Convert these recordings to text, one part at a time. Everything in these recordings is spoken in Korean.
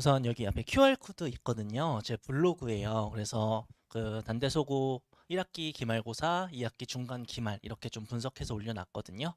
우선 여기 앞에 QR코드 있거든요. 제 블로그예요. 그래서 그 단대소고 1학기 기말고사, 2학기 중간 기말 이렇게 좀 분석해서 올려놨거든요.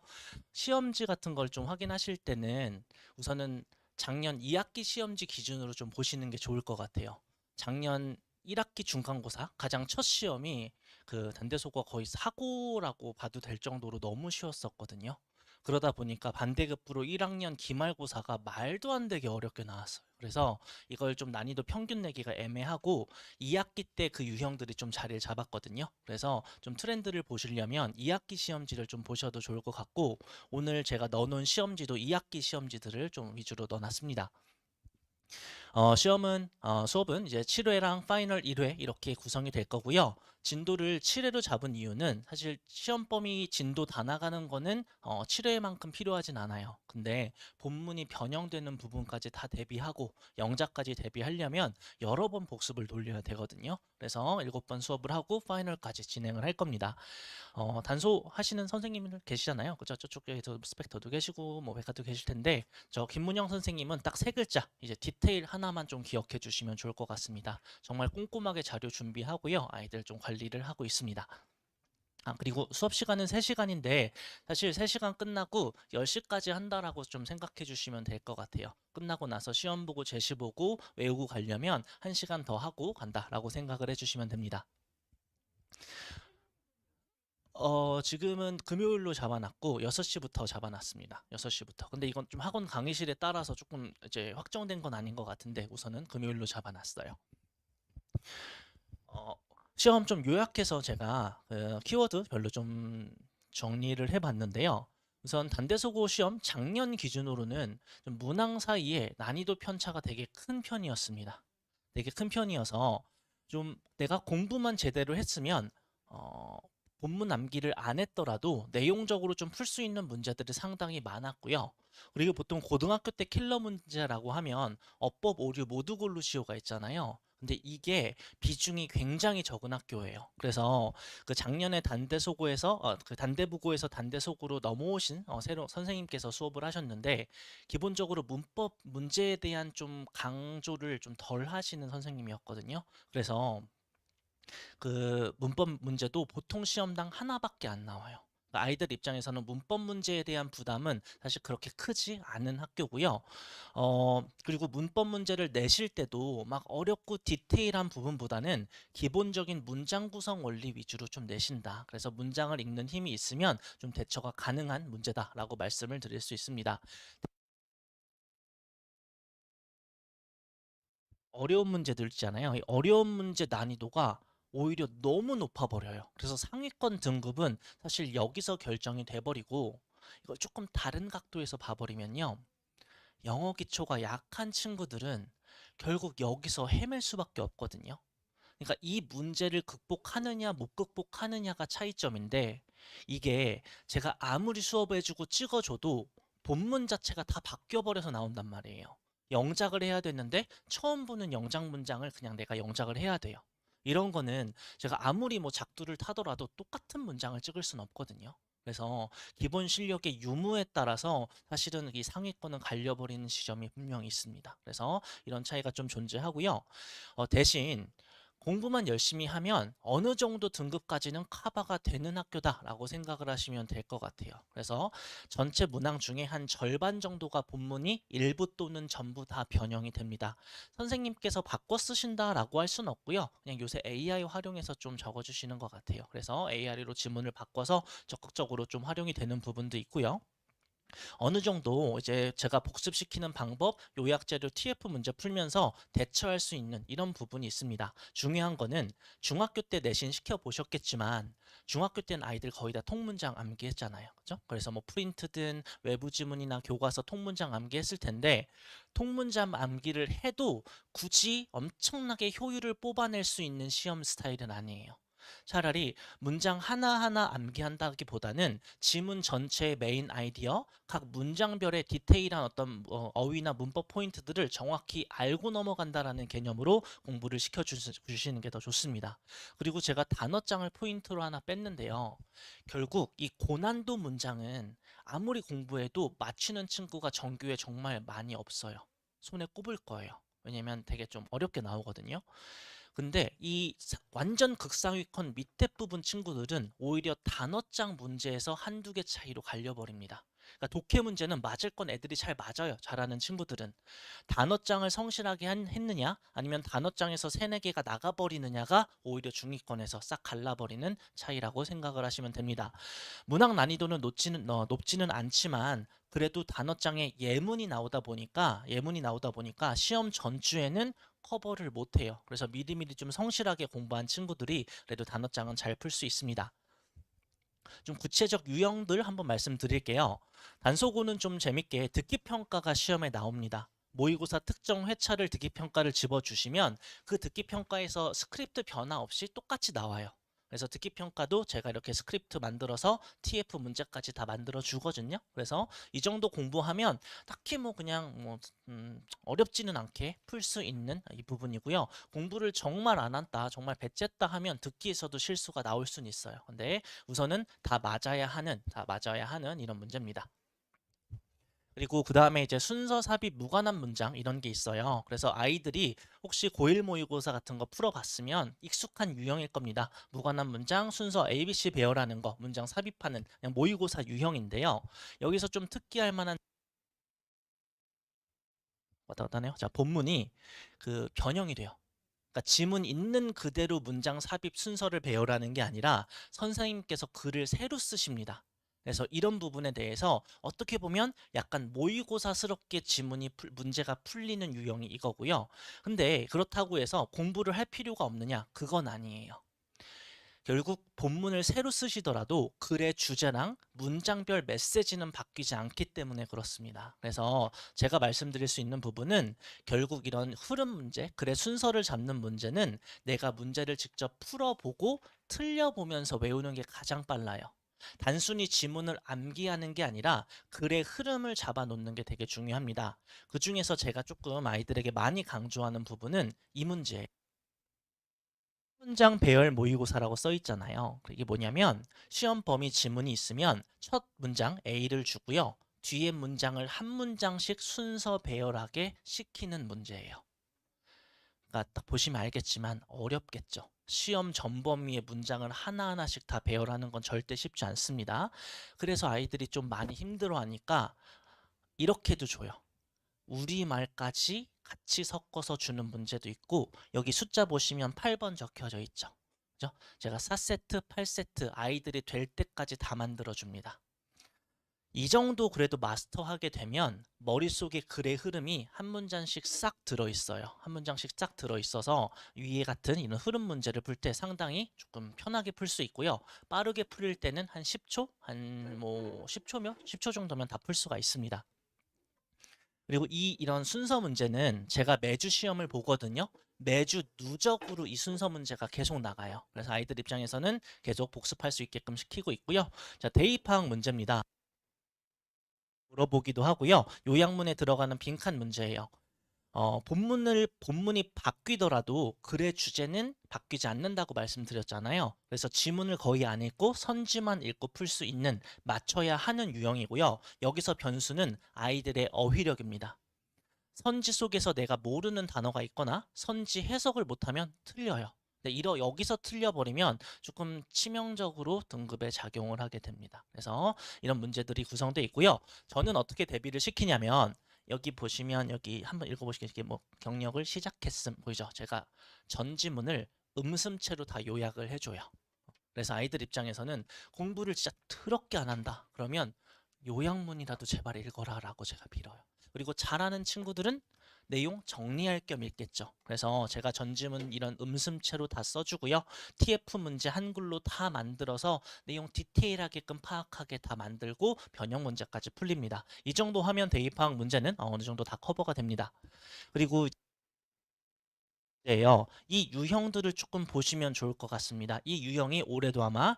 시험지 같은 걸 좀 확인하실 때는 우선은 작년 2학기 시험지 기준으로 좀 보시는 게 좋을 것 같아요. 작년 1학기 중간고사 가장 첫 시험이 그 단대소고가 거의 사고라고 봐도 될 정도로 너무 쉬웠었거든요. 그러다 보니까 반대급부로 1학년 기말고사가 말도 안 되게 어렵게 나왔어요. 그래서 이걸 좀 난이도 평균 내기가 애매하고 2학기 때 그 유형들이 좀 자리를 잡았거든요. 그래서 좀 트렌드를 보시려면 2학기 시험지를 좀 보셔도 좋을 것 같고, 오늘 제가 넣어놓은 시험지도 2학기 시험지들을 좀 위주로 넣어놨습니다. 수업은 이제 7회랑 파이널 1회 이렇게 구성이 될 거고요. 진도를 7회로 잡은 이유는 사실 시험 범위 진도 다 나가는 거는 7회만큼 필요하진 않아요. 근데 본문이 변형되는 부분까지 다 대비하고 영작까지 대비하려면 여러 번 복습을 돌려야 되거든요. 그래서 7번 수업을 하고 파이널까지 진행을 할 겁니다. 단소 하시는 선생님들 계시잖아요. 그죠? 저쪽에도 스펙터도 계시고 뭐 백화도 계실 텐데, 저 김문영 선생님은 딱 세 글자, 이제 디테일 하나만 좀 기억해 주시면 좋을 것 같습니다. 정말 꼼꼼하게 자료 준비하고요. 아이들 좀 관리를 하고 있습니다. 그리고 수업 시간은 3시간인데 사실 3시간 끝나고 10시까지 한다라고 좀 생각해 주시면 될 것 같아요. 끝나고 나서 시험 보고 제시 보고 외우고 가려면 1시간 더 하고 간다라고 생각을 해 주시면 됩니다. 지금은 금요일로 잡아놨고 6시부터 잡아놨습니다. 6시부터. 근데 이건 좀 학원 강의실에 따라서 조금 이제 확정된 건 아닌 것 같은데 우선은 금요일로 잡아놨어요. 어, 시험 좀 요약해서 제가 그 키워드 별로 좀 정리를 해봤는데요. 우선 단대소고 시험 작년 기준으로는 좀 문항 사이에 난이도 편차가 되게 큰 편이었습니다. 되게 큰 편이어서 좀 내가 공부만 제대로 했으면 어, 본문 암기를 안 했더라도 내용적으로 좀 풀 수 있는 문제들이 상당히 많았고요. 그리고 보통 고등학교 때 킬러 문제라고 하면 어법, 오류, 모두 고르시오가 있잖아요. 근데 이게 비중이 굉장히 적은 학교예요. 그래서 그 작년에 단대소고에서 그 단대부고에서 단대소고로 넘어오신 새로 선생님께서 수업을 하셨는데, 기본적으로 문법 문제에 대한 좀 강조를 좀 덜 하시는 선생님이었거든요. 그래서 그 문법 문제도 보통 시험당 하나밖에 안 나와요. 그러니까 아이들 입장에서는 문법 문제에 대한 부담은 사실 그렇게 크지 않은 학교고요. 그리고 문법 문제를 내실 때도 막 어렵고 디테일한 부분보다는 기본적인 문장 구성 원리 위주로 좀 내신다. 그래서 문장을 읽는 힘이 있으면 좀 대처가 가능한 문제다라고 말씀을 드릴 수 있습니다. 어려운 문제들 있잖아요. 이 어려운 문제 난이도가 오히려 너무 높아 버려요. 그래서 상위권 등급은 사실 여기서 결정이 돼 버리고, 이걸 조금 다른 각도에서 봐 버리면요. 영어 기초가 약한 친구들은 결국 여기서 헤맬 수밖에 없거든요. 그러니까 이 문제를 극복하느냐 못 극복하느냐가 차이점인데, 이게 제가 아무리 수업해주고 찍어줘도 본문 자체가 다 바뀌어버려서 나온단 말이에요. 영작을 해야 되는데 처음 보는 영작 문장을 그냥 내가 영작을 해야 돼요. 이런 거는 제가 아무리 뭐 작두를 타더라도 똑같은 문장을 찍을 수는 없거든요. 그래서 기본 실력의 유무에 따라서 사실은 이 상위권은 갈려버리는 지점이 분명히 있습니다. 그래서 이런 차이가 좀 존재하고요. 대신 공부만 열심히 하면 어느 정도 등급까지는 커버가 되는 학교다라고 생각을 하시면 될 것 같아요. 그래서 전체 문항 중에 한 절반 정도가 본문이 일부 또는 전부 다 변형이 됩니다. 선생님께서 바꿔 쓰신다라고 할 수는 없고요. 그냥 요새 AI 활용해서 좀 적어주시는 것 같아요. 그래서 AI로 지문을 바꿔서 적극적으로 좀 활용이 되는 부분도 있고요. 어느 정도 이제 제가 복습시키는 방법, 요약 자료 TF 문제 풀면서 대처할 수 있는 이런 부분이 있습니다. 중요한 거는 중학교 때 내신 시켜보셨겠지만 중학교 때는 아이들 거의 다 통문장 암기했잖아요. 그죠? 그래서 뭐 프린트든 외부 지문이나 교과서 통문장 암기했을 텐데, 통문장 암기를 해도 굳이 엄청나게 효율을 뽑아낼 수 있는 시험 스타일은 아니에요. 차라리 문장 하나하나 암기한다기보다는 지문 전체의 메인 아이디어, 각 문장별의 디테일한 어떤 어휘나 문법 포인트들을 정확히 알고 넘어간다라는 개념으로 공부를 시켜주시는 게 더 좋습니다. 그리고 제가 단어장을 포인트로 하나 뺐는데요. 결국 이 고난도 문장은 아무리 공부해도 맞추는 친구가 정규에 정말 많이 없어요. 손에 꼽을 거예요. 왜냐면 되게 좀 어렵게 나오거든요. 근데 이 완전 극상위권 밑에 부분 친구들은 오히려 단어장 문제에서 한두 개 차이로 갈려버립니다. 그러니까 독해 문제는 맞을 건 애들이 잘 맞아요. 잘하는 친구들은. 단어장을 성실하게 했느냐 아니면 단어장에서 세네 개가 나가버리느냐가 오히려 중위권에서 싹 갈라버리는 차이라고 생각을 하시면 됩니다. 문학 난이도는 높지는 않지만 그래도 단어장에 예문이 나오다 보니까 시험 전주에는 커버를 못해요. 그래서 미리미리 좀 성실하게 공부한 친구들이 그래도 단어장은 잘 풀 수 있습니다. 좀 구체적 유형들 한번 말씀드릴게요. 단소고는 좀 재밌게 듣기평가가 시험에 나옵니다. 모의고사 특정 회차를 듣기평가를 집어주시면 그 듣기평가에서 스크립트 변화 없이 똑같이 나와요. 그래서 듣기평가도 제가 이렇게 스크립트 만들어서 TF 문제까지 다 만들어 주거든요. 그래서 이 정도 공부하면 딱히 뭐 그냥 어렵지는 않게 풀 수 있는 이 부분이고요. 공부를 정말 안 한다, 정말 배쨌다 하면 듣기에서도 실수가 나올 수는 있어요. 근데 우선은 다 맞아야 하는 이런 문제입니다. 그리고 그 다음에 이제 순서 삽입 무관한 문장 이런 게 있어요. 그래서 아이들이 혹시 고1 모의고사 같은 거 풀어봤으면 익숙한 유형일 겁니다. 무관한 문장, 순서 ABC 배열하는 거, 문장 삽입하는 그냥 모의고사 유형인데요. 여기서 좀 특기할 만한 왔다 갔다 하네요. 자, 본문이 그 변형이 돼요. 그러니까 지문 있는 그대로 문장 삽입 순서를 배열하는 게 아니라 선생님께서 글을 새로 쓰십니다. 그래서 이런 부분에 대해서 어떻게 보면 약간 모의고사스럽게 문제가 풀리는 유형이 이거고요. 근데 그렇다고 해서 공부를 할 필요가 없느냐? 그건 아니에요. 결국 본문을 새로 쓰시더라도 글의 주제랑 문장별 메시지는 바뀌지 않기 때문에 그렇습니다. 그래서 제가 말씀드릴 수 있는 부분은 결국 이런 흐름 문제, 글의 순서를 잡는 문제는 내가 문제를 직접 풀어보고 틀려보면서 외우는 게 가장 빨라요. 단순히 지문을 암기하는 게 아니라 글의 흐름을 잡아놓는 게 되게 중요합니다. 그 중에서 제가 조금 아이들에게 많이 강조하는 부분은 이 문제예요. 문장 배열 모의고사라고 써 있잖아요. 이게 뭐냐면 시험 범위 지문이 있으면 첫 문장 A를 주고요. 뒤에 문장을 한 문장씩 순서 배열하게 시키는 문제예요. 그러니까 딱 보시면 알겠지만 어렵겠죠. 시험 전범위의 문장을 하나하나씩 다 배열하는 건 절대 쉽지 않습니다. 그래서 아이들이 좀 많이 힘들어하니까 이렇게도 줘요. 우리말까지 같이 섞어서 주는 문제도 있고 여기 숫자 보시면 8번 적혀져 있죠. 그죠? 제가 4세트, 8세트 아이들이 될 때까지 다 만들어 줍니다. 이 정도 그래도 마스터하게 되면 머릿속에 글의 흐름이 한 문장씩 싹 들어있어요. 한 문장씩 싹 들어있어서 위에 같은 이런 흐름 문제를 풀 때 상당히 조금 편하게 풀 수 있고요. 빠르게 풀릴 때는 한 10초? 한 뭐 10초 정도면 다 풀 수가 있습니다. 그리고 이런 순서 문제는 제가 매주 시험을 보거든요. 매주 누적으로 이 순서 문제가 계속 나가요. 그래서 아이들 입장에서는 계속 복습할 수 있게끔 시키고 있고요. 자, 대입 파악 문제입니다. 물어보기도 하고요. 요약문에 들어가는 빈칸 문제예요. 본문이 바뀌더라도 글의 주제는 바뀌지 않는다고 말씀드렸잖아요. 그래서 지문을 거의 안 읽고 선지만 읽고 풀 수 있는 맞춰야 하는 유형이고요. 여기서 변수는 아이들의 어휘력입니다. 선지 속에서 내가 모르는 단어가 있거나 선지 해석을 못하면 틀려요. 근데 여기서 틀려버리면 조금 치명적으로 등급에 작용을 하게 됩니다. 그래서 이런 문제들이 구성되어 있고요. 저는 어떻게 대비를 시키냐면 여기 보시면 여기 한번 읽어보시겠어요? 이게 뭐 경력을 시작했음 보이죠? 제가 전지문을 음슴체로 다 요약을 해줘요. 그래서 아이들 입장에서는 공부를 진짜 더럽게 안 한다. 그러면 요약문이라도 제발 읽어라 라고 제가 빌어요. 그리고 잘하는 친구들은 내용 정리할 겸 읽겠죠. 그래서 제가 전지문 이런 음슴체로 다 써주고요. TF 문제 한글로 다 만들어서 내용 디테일하게끔 파악하게 다 만들고 변형 문제까지 풀립니다. 이 정도 하면 대입파악 문제는 어느 정도 다 커버가 됩니다. 그리고 예요. 이 유형들을 조금 보시면 좋을 것 같습니다. 이 유형이 올해도 아마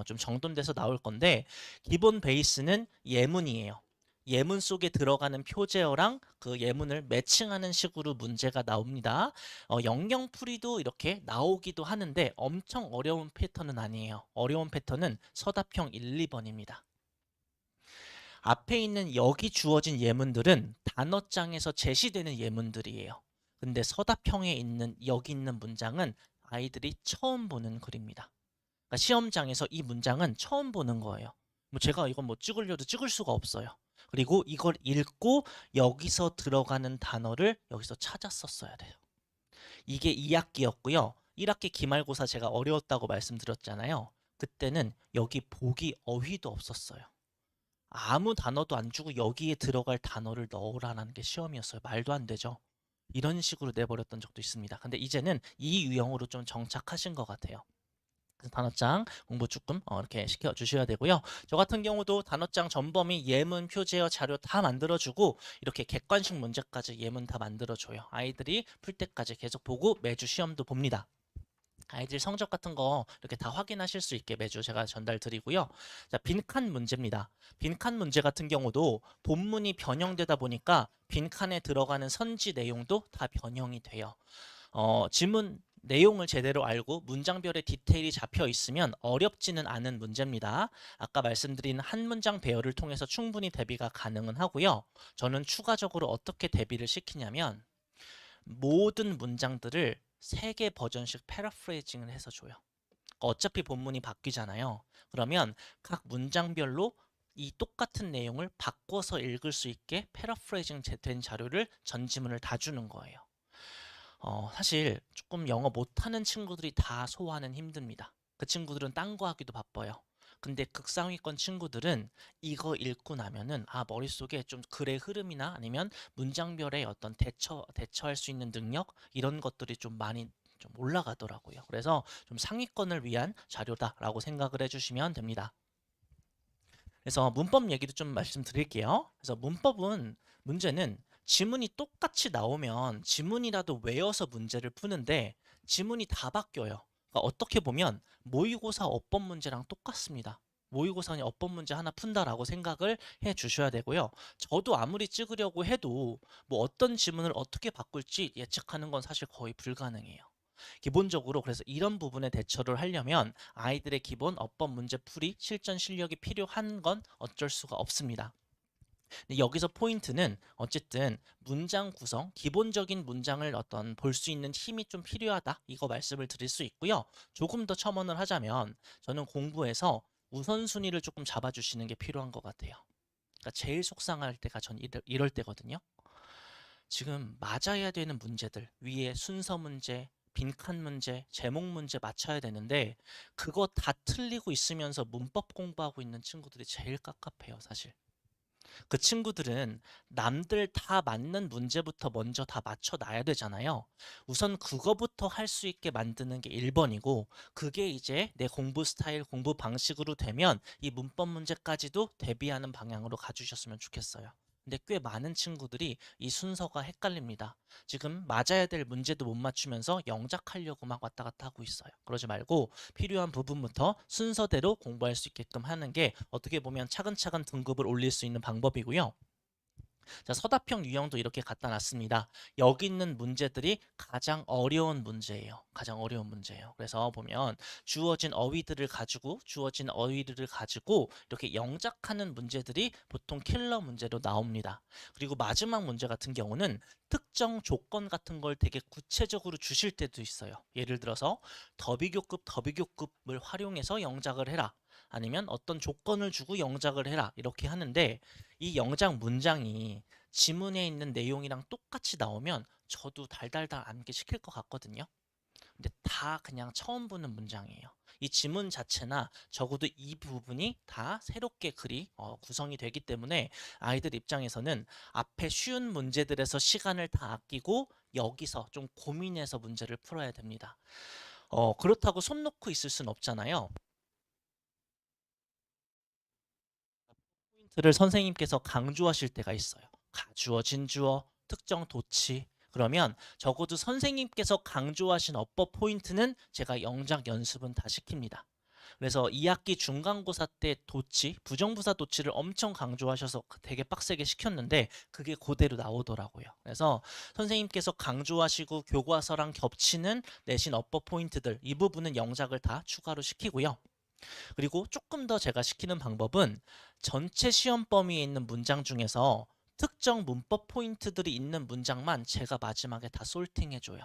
좀 정돈돼서 나올 건데 기본 베이스는 예문이에요. 예문 속에 들어가는 표제어랑 그 예문을 매칭하는 식으로 문제가 나옵니다. 영영풀이도 이렇게 나오기도 하는데 엄청 어려운 패턴은 아니에요. 어려운 패턴은 서답형 1, 2번입니다. 앞에 있는 여기 주어진 예문들은 단어장에서 제시되는 예문들이에요. 근데 서답형에 있는 여기 있는 문장은 아이들이 처음 보는 글입니다. 그러니까 시험장에서 이 문장은 처음 보는 거예요. 뭐 제가 이건 뭐 찍으려도 찍을 수가 없어요. 그리고 이걸 읽고 여기서 들어가는 단어를 여기서 찾아 썼어야 돼요. 이게 2학기였고요. 1학기 기말고사 제가 어려웠다고 말씀드렸잖아요. 그때는 여기 보기 어휘도 없었어요. 아무 단어도 안 주고 여기에 들어갈 단어를 넣으라는 게 시험이었어요. 말도 안 되죠. 이런 식으로 내버렸던 적도 있습니다. 근데 이제는 이 유형으로 좀 정착하신 것 같아요. 그래서 단어장 공부 조금 이렇게 시켜주셔야 되고요. 저 같은 경우도 단어장 전범위, 예문, 표제어, 자료 다 만들어주고 이렇게 객관식 문제까지 예문 다 만들어줘요. 아이들이 풀 때까지 계속 보고 매주 시험도 봅니다. 아이들 성적 같은 거 이렇게 다 확인하실 수 있게 매주 제가 전달 드리고요. 자, 빈칸 문제입니다. 빈칸 문제 같은 경우도 본문이 변형되다 보니까 빈칸에 들어가는 선지 내용도 다 변형이 돼요. 지문 내용을 제대로 알고 문장별의 디테일이 잡혀 있으면 어렵지는 않은 문제입니다. 아까 말씀드린 한 문장 배열을 통해서 충분히 대비가 가능은 하고요. 저는 추가적으로 어떻게 대비를 시키냐면 모든 문장들을 3개 버전씩 패러프레이징을 해서 줘요. 어차피 본문이 바뀌잖아요. 그러면 각 문장별로 이 똑같은 내용을 바꿔서 읽을 수 있게 패러프레이징 된 자료를 전 지문을 다 주는 거예요. 사실 조금 영어 못하는 친구들이 다 소화는 힘듭니다. 그 친구들은 딴 거 하기도 바빠요. 근데 극상위권 친구들은 이거 읽고 나면은 머릿속에 좀 글의 흐름이나 아니면 문장별의 어떤 대처할 수 있는 능력 이런 것들이 좀 많이 좀 올라가더라고요. 그래서 좀 상위권을 위한 자료다라고 생각을 해주시면 됩니다. 그래서 문법 얘기도 좀 말씀드릴게요. 그래서 문제는 지문이 똑같이 나오면 지문이라도 외워서 문제를 푸는데 지문이 다 바뀌어요. 그러니까 어떻게 보면 모의고사 어법 문제랑 똑같습니다. 모의고사는 어법 문제 하나 푼다라고 생각을 해 주셔야 되고요. 저도 아무리 찍으려고 해도 뭐 어떤 지문을 어떻게 바꿀지 예측하는 건 사실 거의 불가능해요. 기본적으로 그래서 이런 부분에 대처를 하려면 아이들의 기본 어법 문제 풀이 실전 실력이 필요한 건 어쩔 수가 없습니다. 근데 여기서 포인트는 어쨌든 문장 구성, 기본적인 문장을 어떤 볼 수 있는 힘이 좀 필요하다. 이거 말씀을 드릴 수 있고요. 조금 더 첨언을 하자면 저는 공부에서 우선순위를 조금 잡아주시는 게 필요한 것 같아요. 그러니까 제일 속상할 때가 전 이럴 때거든요. 지금 맞아야 되는 문제들 위에 순서 문제, 빈칸 문제, 제목 문제 맞춰야 되는데 그거 다 틀리고 있으면서 문법 공부하고 있는 친구들이 제일 깝깝해요, 사실. 그 친구들은 남들 다 맞는 문제부터 먼저 다 맞춰놔야 되잖아요. 우선 그거부터 할 수 있게 만드는 게 1번이고 그게 이제 내 공부 스타일, 공부 방식으로 되면 이 문법 문제까지도 대비하는 방향으로 가주셨으면 좋겠어요. 근데 꽤 많은 친구들이 이 순서가 헷갈립니다. 지금 맞아야 될 문제도 못 맞추면서 영작하려고 막 왔다 갔다 하고 있어요. 그러지 말고 필요한 부분부터 순서대로 공부할 수 있게끔 하는 게 어떻게 보면 차근차근 등급을 올릴 수 있는 방법이고요. 자, 서답형 유형도 이렇게 갖다 놨습니다. 여기 있는 문제들이 가장 어려운 문제예요. 가장 어려운 문제예요. 그래서 보면 주어진 어휘들을 가지고 이렇게 영작하는 문제들이 보통 킬러 문제로 나옵니다. 그리고 마지막 문제 같은 경우는 특정 조건 같은 걸 되게 구체적으로 주실 때도 있어요. 예를 들어서 더비교급을 활용해서 영작을 해라. 아니면 어떤 조건을 주고 영작을 해라. 이렇게 하는데 이 영작 문장이 지문에 있는 내용이랑 똑같이 나오면 저도 달달달 않게 시킬 것 같거든요. 근데 다 그냥 처음 보는 문장이에요. 이 지문 자체나 적어도 이 부분이 다 새롭게 글이 구성이 되기 때문에 아이들 입장에서는 앞에 쉬운 문제들에서 시간을 다 아끼고 여기서 좀 고민해서 문제를 풀어야 됩니다. 그렇다고 손 놓고 있을 순 없잖아요. 포인트를 선생님께서 강조하실 때가 있어요. 가주어, 진주어, 특정 도치. 그러면 적어도 선생님께서 강조하신 어법 포인트는 제가 영작 연습은 다 시킵니다. 그래서 2학기 중간고사 때 도치, 부정부사 도치를 엄청 강조하셔서 되게 빡세게 시켰는데 그게 그대로 나오더라고요. 그래서 선생님께서 강조하시고 교과서랑 겹치는 내신 어법 포인트들 이 부분은 영작을 다 추가로 시키고요. 그리고 조금 더 제가 시키는 방법은 전체 시험 범위에 있는 문장 중에서 특정 문법 포인트들이 있는 문장만 제가 마지막에 다 솔팅해 줘요.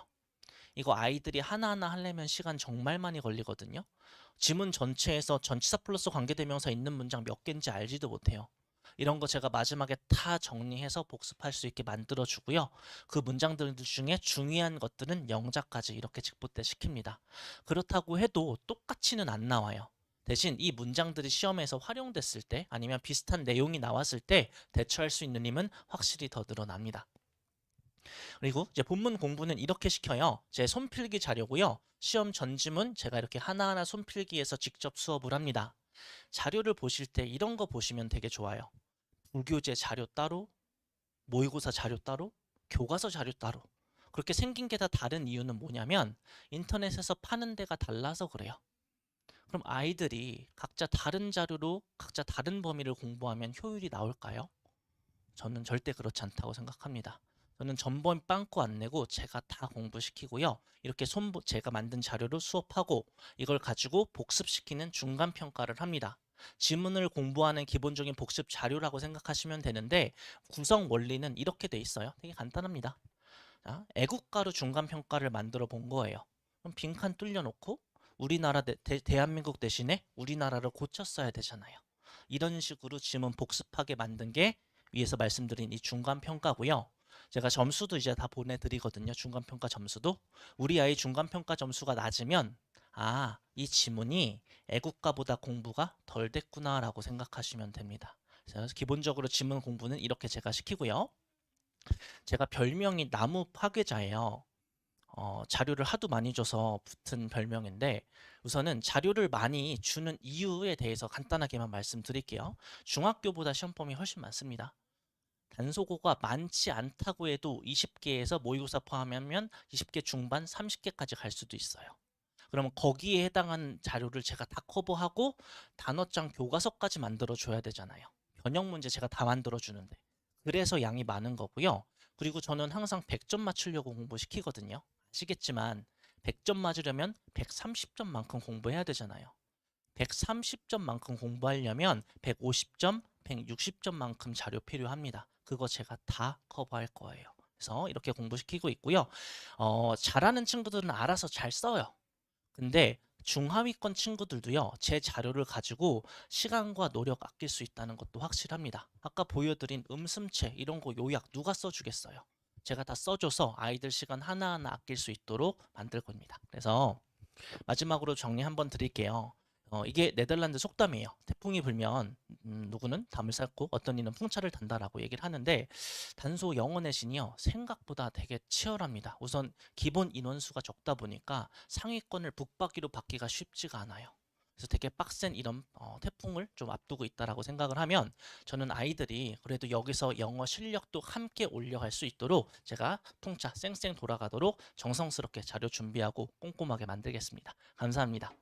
이거 아이들이 하나하나 하려면 시간 정말 많이 걸리거든요. 지문 전체에서 전치사 플러스 관계대명사 있는 문장 몇 개인지 알지도 못해요. 이런 거 제가 마지막에 다 정리해서 복습할 수 있게 만들어 주고요. 그 문장들 중에 중요한 것들은 영작까지 이렇게 직보대 시킵니다. 그렇다고 해도 똑같이는 안 나와요. 대신 이 문장들이 시험에서 활용됐을 때 아니면 비슷한 내용이 나왔을 때 대처할 수 있는 힘은 확실히 더 늘어납니다. 그리고 이제 본문 공부는 이렇게 시켜요. 제 손필기 자료고요. 시험 전지문 제가 이렇게 하나하나 손필기해서 직접 수업을 합니다. 자료를 보실 때 이런 거 보시면 되게 좋아요. 불교재 자료 따로, 모의고사 자료 따로, 교과서 자료 따로. 그렇게 생긴 게 다 다른 이유는 뭐냐면 인터넷에서 파는 데가 달라서 그래요. 그럼 아이들이 각자 다른 자료로 각자 다른 범위를 공부하면 효율이 나올까요? 저는 절대 그렇지 않다고 생각합니다. 저는 전범 빵꾸 안 내고 제가 다 공부시키고요. 이렇게 제가 만든 자료로 수업하고 이걸 가지고 복습시키는 중간평가를 합니다. 지문을 공부하는 기본적인 복습 자료라고 생각하시면 되는데 구성 원리는 이렇게 돼 있어요. 되게 간단합니다. 자, 애국가로 중간평가를 만들어 본 거예요. 그럼 빈칸 뚫려놓고 우리나라 대한민국 대신에 우리나라를 고쳤어야 되잖아요. 이런 식으로 지문 복습하게 만든 게 위에서 말씀드린 이 중간평가고요. 제가 점수도 이제 다 보내드리거든요. 중간평가 점수도. 우리 아이 중간평가 점수가 낮으면 아, 이 지문이 애국가보다 공부가 덜 됐구나라고 생각하시면 됩니다. 그래서 기본적으로 지문 공부는 이렇게 제가 시키고요. 제가 별명이 나무 파괴자예요. 자료를 하도 많이 줘서 붙은 별명인데 우선은 자료를 많이 주는 이유에 대해서 간단하게만 말씀드릴게요. 중학교보다 시험 범위 훨씬 많습니다. 단소고가 많지 않다고 해도 20개에서 모의고사 포함하면 20개 중반 30개까지 갈 수도 있어요. 그러면 거기에 해당하는 자료를 제가 다 커버하고 단어장 교과서까지 만들어 줘야 되잖아요. 변형 문제 제가 다 만들어 주는데. 그래서 양이 많은 거고요. 그리고 저는 항상 100점 맞추려고 공부시키거든요. 아시겠지만 100점 맞으려면 130점만큼 공부해야 되잖아요. 130점만큼 공부하려면 150점, 160점만큼 자료 필요합니다. 그거 제가 다 커버할 거예요. 그래서 이렇게 공부시키고 있고요. 잘하는 친구들은 알아서 잘 써요. 근데 중하위권 친구들도요. 제 자료를 가지고 시간과 노력 아낄 수 있다는 것도 확실합니다. 아까 보여드린 음슴체 이런 거 요약 누가 써주겠어요? 제가 다 써줘서 아이들 시간 하나하나 아낄 수 있도록 만들 겁니다. 그래서 마지막으로 정리 한번 드릴게요. 이게 네덜란드 속담이에요. 태풍이 불면 누구는 담을 쌓고 어떤 이는 풍차를 단다라고 얘기를 하는데 단소 영어 내신이요. 생각보다 되게 치열합니다. 우선 기본 인원수가 적다 보니까 상위권을 북받기로 받기가 쉽지가 않아요. 그래서 되게 빡센 이런 태풍을 좀 앞두고 있다라고 생각을 하면 저는 아이들이 그래도 여기서 영어 실력도 함께 올려갈 수 있도록 제가 풍차 쌩쌩 돌아가도록 정성스럽게 자료 준비하고 꼼꼼하게 만들겠습니다. 감사합니다.